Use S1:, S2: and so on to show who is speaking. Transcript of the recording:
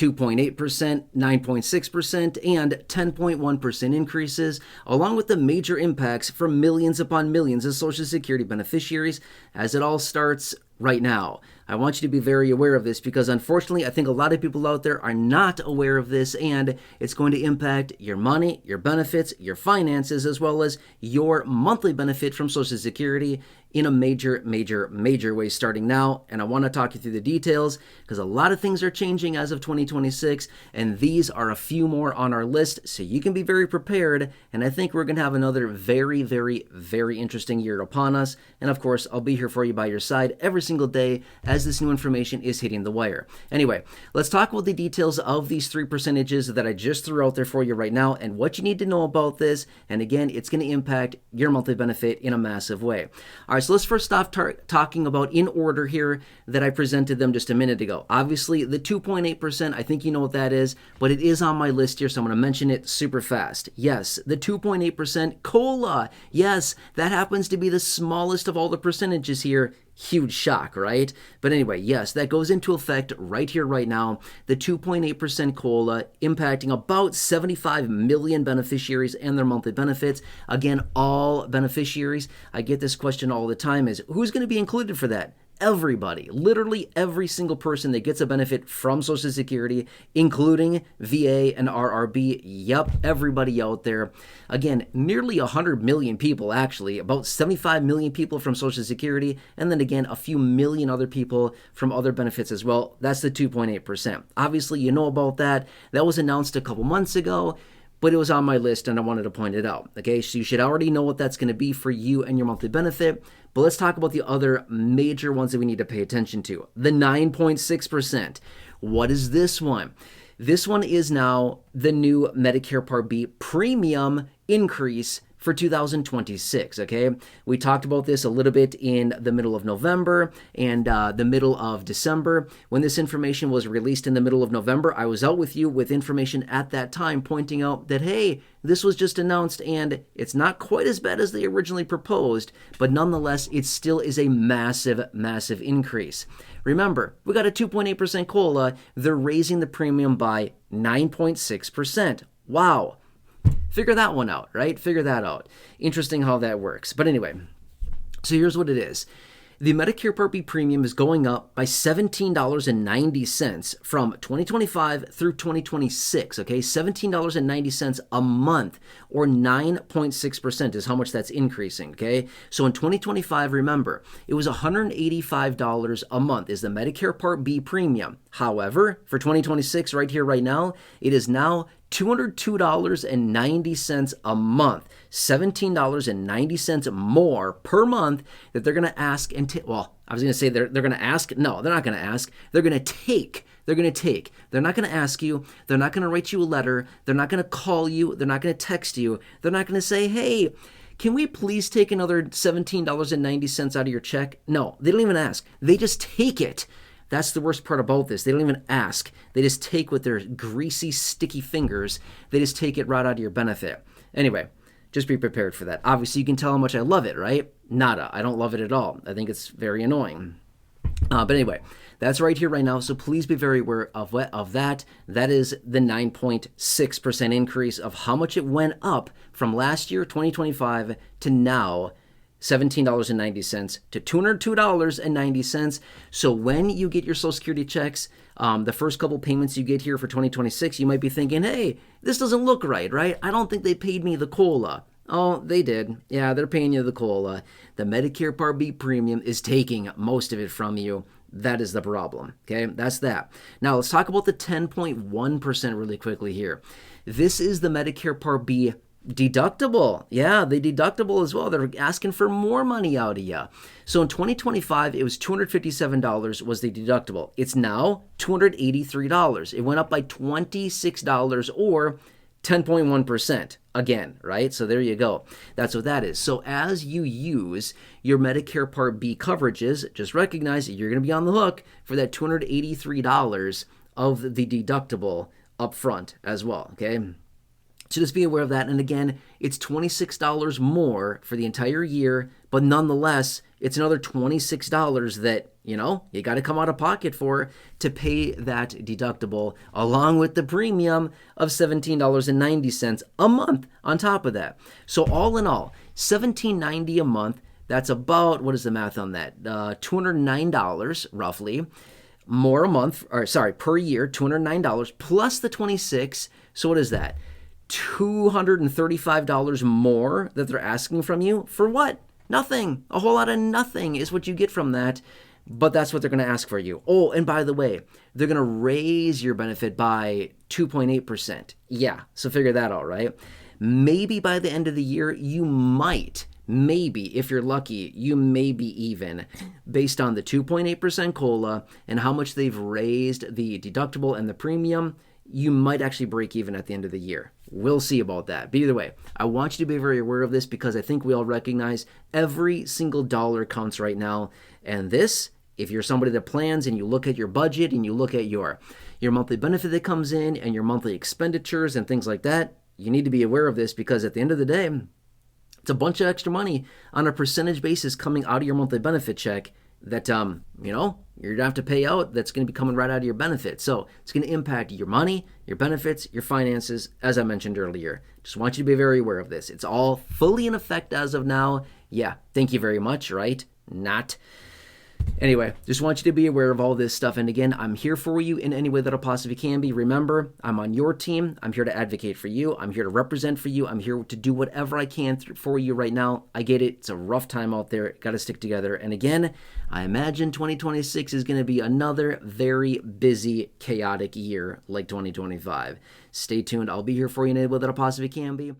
S1: 2.8%, 9.6%, and 10.1% increases, along with the major impacts from millions upon millions of Social Security beneficiaries as it all starts right now. I want you to be very aware of this because unfortunately I think a lot of people out there are not aware of this, and it's going to impact your money, your benefits, your finances, as well as your monthly benefit from Social Security in a major way starting now. And I want to talk you through the details because a lot of things are changing as of 2026, and these are a few more on our list, so you can be very prepared. And I think we're going to have another very interesting year upon us. And of course, I'll be here for you by your side every single day as this new information is hitting the wire. Anyway, let's talk about the details of these three percentages that I just threw out there for you right now and what you need to know about this. And again, it's going to impact your monthly benefit in a massive way. All right, so let's first stop talking about in order here that I presented them just a minute ago. Obviously, the 2.8%, I think you know what that is, but it is on my list here, so I'm going to mention it super fast. Yes, the 2.8% COLA. Yes, that happens to be the smallest of all the percentages here. Huge shock, right? But anyway, yes, that goes into effect right here, right now. The 2.8% COLA impacting about 75 million beneficiaries and their monthly benefits. Again, all beneficiaries. I get this question all the time is, who's going to be included for that? Everybody, literally every single person that gets a benefit from Social Security, including VA and RRB. Yep, everybody out there. Again, nearly 100 million people, actually, about 75 million people from Social Security, and then again, a few million other people from other benefits as well. That's the 2.8%. Obviously, you know about that. That was announced a couple months ago, but it was on my list and I wanted to point it out. Okay, so you should already know what that's going to be for you and your monthly benefit. But let's talk about the other major ones that we need to pay attention to. The 9.6%. What is this one? This one is now the new Medicare Part B premium increase for 2026, okay? We talked about this a little bit in the middle of November and the middle of December. When this information was released in the middle of November, I was out with you with information at that time pointing out that, hey, this was just announced and it's not quite as bad as they originally proposed, but nonetheless, it still is a massive increase. Remember, we got a 2.8% COLA. They're raising the premium by 9.6%. Wow. Figure that one out, right? Figure that out. Interesting how that works. But anyway, so here's what it is. The Medicare Part B premium is going up by $17.90 from 2025 through 2026, okay? $17.90 a month, or 9.6% is how much that's increasing, okay? So in 2025, remember, it was $185 a month is the Medicare Part B premium. However, for 2026, right here, right now, it is now $202.90 a month, $17.90 more per month that they're going to ask and well, I was going to say they're going to ask. No, they're not going to ask. They're going to take. They're going to take. They're not going to ask you. They're not going to write you a letter. They're not going to call you. They're not going to text you. They're not going to say, hey, can we please take another $17.90 out of your check? No, they don't even ask. They just take it. That's the worst part about this. They don't even ask. They just take with their greasy, sticky fingers. They just take it right out of your benefit. Anyway, just be prepared for that. Obviously, you can tell how much I love it, right? Nada. I don't love it at all. I think it's very annoying. But anyway, that's right here, right now. So please be very aware of that. That is the 9.6% increase of how much it went up from last year, 2025, to now, $17.90 to $202.90. So when you get your Social Security checks, the first couple payments you get here for 2026, you might be thinking, hey, this doesn't look right? I don't think they paid me the COLA. Oh, they did. Yeah, they're paying you the COLA. The Medicare Part B premium is taking most of it from you. That is the problem, okay? That's that. Now, let's talk about the 10.1% really quickly here. This is the Medicare Part B deductible. Yeah, the deductible as well. They're asking for more money out of you. So in 2025, it was $257 was the deductible. It's now $283. It went up by $26 or 10.1% again, right? So there you go. That's what that is. So as you use your Medicare Part B coverages, just recognize that you're going to be on the hook for that $283 of the deductible up front as well, okay? So just be aware of that. And again, it's $26 more for the entire year, but nonetheless, it's another $26 that, you got to come out of pocket for to pay that deductible, along with the premium of $17.90 a month on top of that. So all in all, $17.90 a month. That's about, what is the math on that? $209 roughly more a month, per year, $209 plus the 26. So what is that? $235 more that they're asking from you for what? Nothing. A whole lot of nothing is what you get from that, but that's what they're going to ask for you. Oh, and by the way, they're going to raise your benefit by 2.8%. Yeah, so figure that out, right? Maybe by the end of the year, you might, maybe, if you're lucky, you may be even based on the 2.8% COLA and how much they've raised the deductible and the premium. You might actually break even at the end of the year. We'll see about that. But either way, I want you to be very aware of this because I think we all recognize every single dollar counts right now. And this, if you're somebody that plans and you look at your budget and you look at your monthly benefit that comes in and your monthly expenditures and things like that, you need to be aware of this because at the end of the day, it's a bunch of extra money on a percentage basis coming out of your monthly benefit check that, you're going to have to pay out that's going to be coming right out of your benefits. So it's going to impact your money, your benefits, your finances, as I mentioned earlier. Just want you to be very aware of this. It's all fully in effect as of now. Yeah, thank you very much, right? Not. Anyway, just want you to be aware of all this stuff. And again, I'm here for you in any way that I possibly can be. Remember, I'm on your team. I'm here to advocate for you. I'm here to represent for you. I'm here to do whatever I can for you right now. I get it. It's a rough time out there. Got to stick together. And again, I imagine 2026 is going to be another very busy, chaotic year like 2025. Stay tuned. I'll be here for you in any way that I possibly can be.